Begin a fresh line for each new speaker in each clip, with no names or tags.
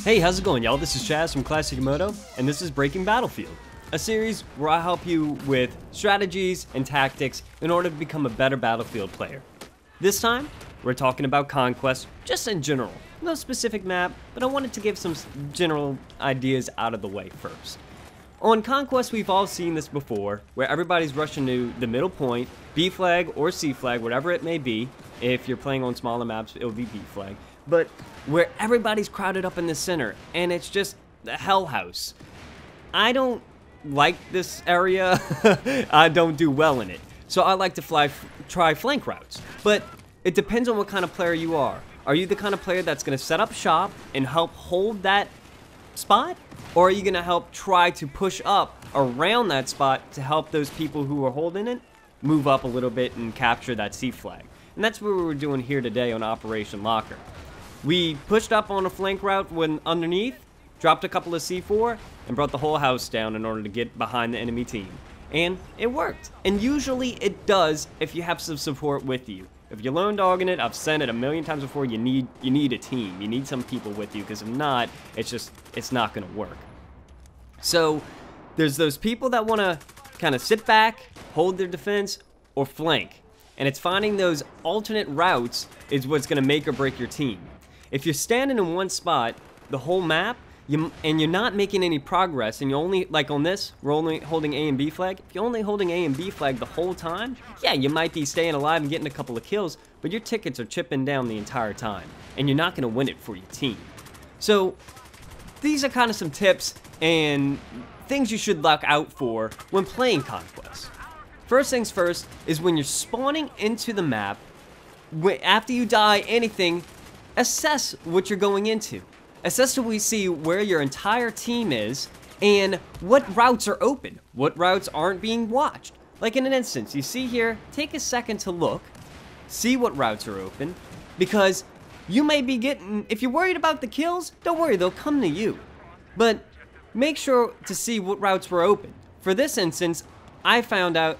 Hey, how's it going, y'all? This is Chaz from Classic Komodo, and this is Breaking Battlefield, a series where I help you with strategies and tactics in order to become a better Battlefield player. This time, we're talking about Conquest, just in general. No specific map, but I wanted to give some general ideas out of the way first. On Conquest, we've all seen this before, where everybody's rushing to the middle point, B flag or C flag, whatever it may be. If you're playing on smaller maps, it would be B flag. But where everybody's crowded up in the center, and it's just the hell house. I don't like this area. I don't do well in it. So I like to try flank routes. But it depends on what kind of player you are. Are you the kind of player that's going to set up shop and help hold that spot? Or are you going to help try to push up around that spot to help those people who are holding it move up a little bit and capture that C flag? And that's what we were doing here today on Operation Locker. We pushed up on a flank route when underneath, dropped a couple of C4, and brought the whole house down in order to get behind the enemy team. And it worked. And usually it does if you have some support with you. If you're lone dogging it, I've said it a million times before, you need a team. You need some people with you, because if not, it's not going to work. So there's those people that want to kind of sit back, hold their defense, or flank. And it's finding those alternate routes is what's going to make or break your team. If you're standing in one spot, the whole map, and you're not making any progress, and you're only, like on this, we're only holding A and B flag. If you're only holding A and B flag the whole time, yeah, you might be staying alive and getting a couple of kills, but your tickets are chipping down the entire time, and you're not going to win it for your team. So these are kind of some tips and things you should look out for when playing Conquest. First things first is when you're spawning into the map, after you die anything, assess what you're going into. Assess till we see where your entire team is and what routes are open, what routes aren't being watched. Like in an instance, you see here, take a second to look, see what routes are open, because you may be getting, if you're worried about the kills, don't worry, they'll come to you. But make sure to see what routes were open. For this instance, I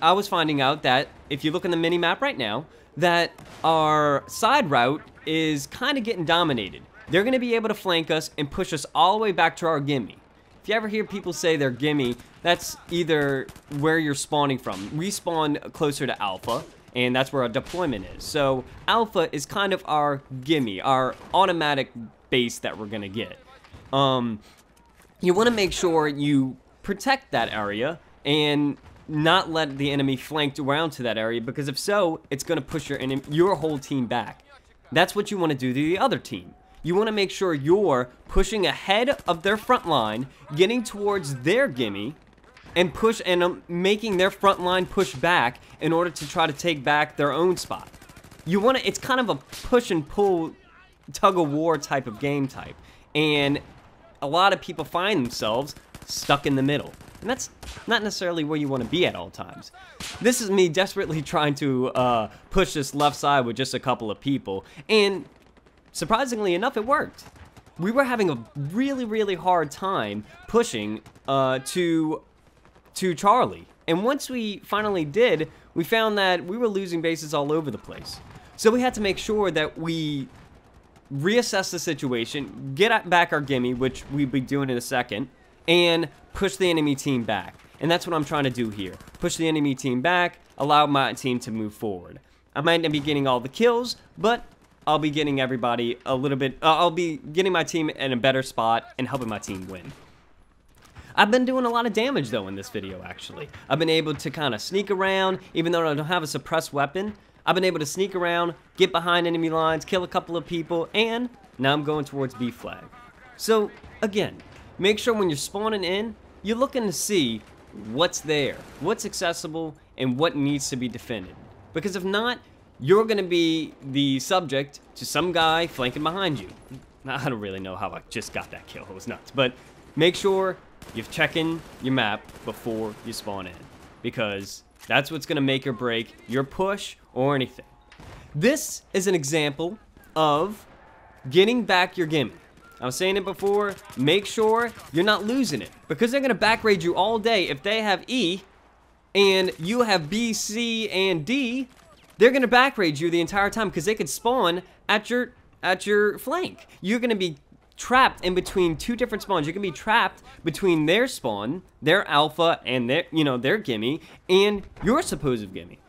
was finding out that if you look in the mini map right now, that our side route is kind of getting dominated. They're going to be able to flank us and push us all the way back to our gimme. If you ever hear people say they're gimme, that's either where you're spawning from. We spawn closer to Alpha, and that's where our deployment is. So Alpha is kind of our gimme, our automatic base that we're going to get. You want to make sure you protect that area and not let the enemy flank around to that area, because if so, it's going to push your whole team back. That's what you want to do to the other team. You want to make sure you're pushing ahead of their front line, getting towards their gimme, and making their front line push back in order to try to take back their own spot. It's kind of a push and pull, tug of war type of game type, and a lot of people find themselves stuck in the middle. And that's not necessarily where you want to be at all times. This is me desperately trying to push this left side with just a couple of people, and surprisingly enough, it worked. We were having a really, really hard time pushing to Charlie. And once we finally did, we found that we were losing bases all over the place. So we had to make sure that we reassess the situation, get back our gimme, which we'll be doing in a second, and push the enemy team back. And that's what I'm trying to do here. Push the enemy team back, allow my team to move forward. I might not be getting all the kills, but I'll be getting everybody a little bit, I'll be getting my team in a better spot and helping my team win. I've been doing a lot of damage though in this video actually. I've been able to kind of sneak around, even though I don't have a suppressed weapon. I've been able to sneak around, get behind enemy lines, kill a couple of people, and now I'm going towards B flag. So again, make sure when you're spawning in, you're looking to see what's there, what's accessible, and what needs to be defended. Because if not, you're going to be the subject to some guy flanking behind you. I don't really know how I just got that kill. It was nuts. But make sure you're checking your map before you spawn in, because that's what's going to make or break your push or anything. This is an example of getting back your gimme. I was saying it before, make sure you're not losing it, because they're going to back raid you all day. If they have E and you have B, C, and D, they're going to back raid you the entire time, because they could spawn at your flank. You're going to be trapped in between two different spawns. You can be trapped between their spawn, their alpha, and their, their gimme, and your supposed gimme.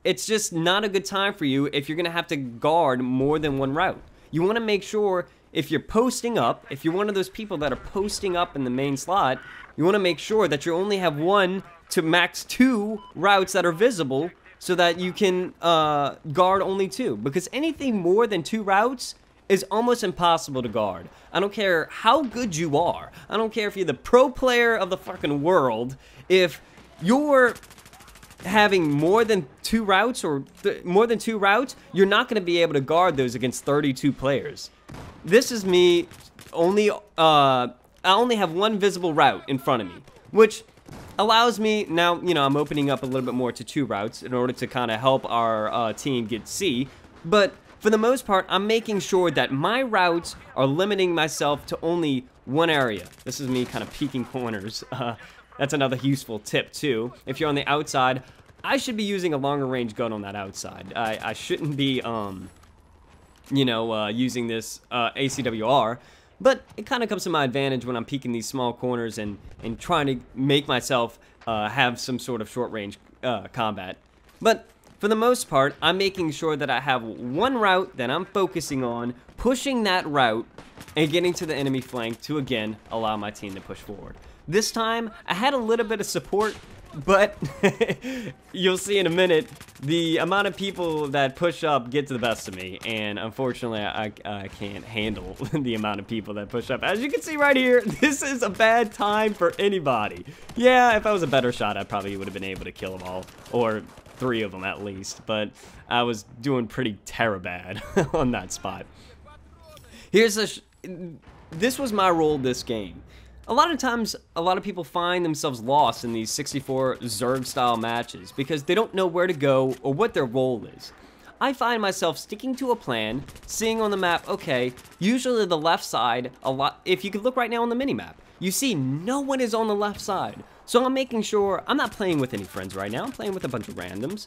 It's just not a good time for you if you're gonna have to guard more than one route. You want to make sure if you're posting up, if you're one of those people that are posting up in the main slot, you want to make sure that you only have 1 to max 2 routes that are visible, so that you can guard only 2. Because anything more than 2 routes is almost impossible to guard. I don't care how good you are. I don't care if you're the pro player of the fucking world. If you're having more than 2 routes or more than 2 routes, you're not going to be able to guard those against 32 players. This is me only, I only have 1 visible route in front of me, which allows me, now, I'm opening up a little bit more to 2 routes in order to kind of help our team get C, but for the most part, I'm making sure that my routes are limiting myself to only 1 area. This is me kind of peeking corners. That's another useful tip too. If you're on the outside, I should be using a longer range gun on that outside. I shouldn't be, using this ACWR, but it kind of comes to my advantage when I'm peeking these small corners and trying to make myself have some sort of short range combat. But for the most part, I'm making sure that I have 1 route that I'm focusing on, pushing that route, and getting to the enemy flank to, again, allow my team to push forward. This time, I had a little bit of support, but you'll see in a minute, the amount of people that push up get to the best of me, and unfortunately, I can't handle the amount of people that push up. As you can see right here, this is a bad time for anybody. Yeah, if I was a better shot, I probably would have been able to kill them all, or 3 of them at least, but I was doing pretty bad on that spot. This was my role this game. A lot of times, a lot of people find themselves lost in these 64 Zerg style matches because they don't know where to go or what their role is. I find myself sticking to a plan, seeing on the map, okay, usually the left side, if you could look right now on the minimap, you see no one is on the left side. So I'm making sure, I'm not playing with any friends right now, I'm playing with a bunch of randoms.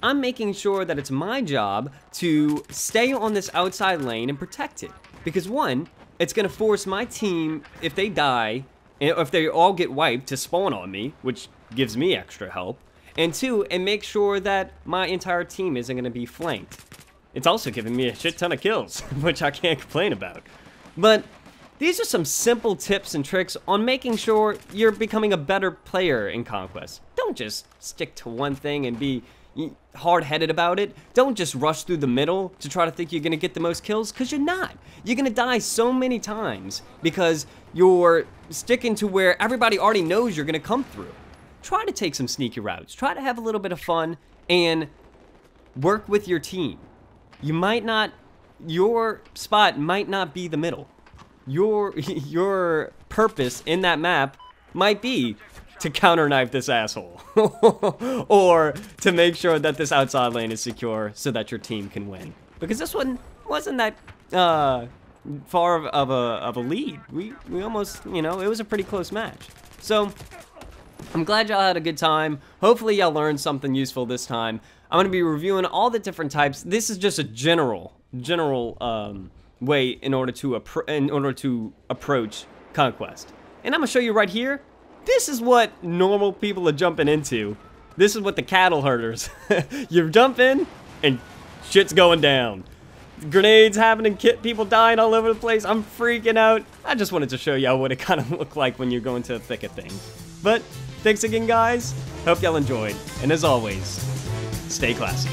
I'm making sure that it's my job to stay on this outside lane and protect it. Because 1, it's going to force my team, if they die, or if they all get wiped, to spawn on me, which gives me extra help. And 2, and make sure that my entire team isn't going to be flanked. It's also giving me a shit ton of kills, which I can't complain about. But these are some simple tips and tricks on making sure you're becoming a better player in Conquest. Don't just stick to one thing and be hard-headed about it. Don't just rush through the middle to try to think you're going to get the most kills, because you're not. You're going to die so many times because you're sticking to where everybody already knows you're going to come through. Try to take some sneaky routes. Try to have a little bit of fun and work with your team. Your spot might not be the middle. Your purpose in that map might be to counter-knife this asshole. Or to make sure that this outside lane is secure so that your team can win. Because this one wasn't that far of a lead. We almost, it was a pretty close match. So I'm glad y'all had a good time. Hopefully y'all learned something useful this time. I'm going to be reviewing all the different types. This is just a general way in order to approach Conquest. And I'm going to show you right here. This is what normal people are jumping into. This is what the cattle herders. You jump in and shit's going down. Grenades happening, people dying all over the place. I'm freaking out. I just wanted to show y'all what it kind of looked like when you're going to the thick of things. But thanks again, guys. Hope y'all enjoyed. And as always, stay classy.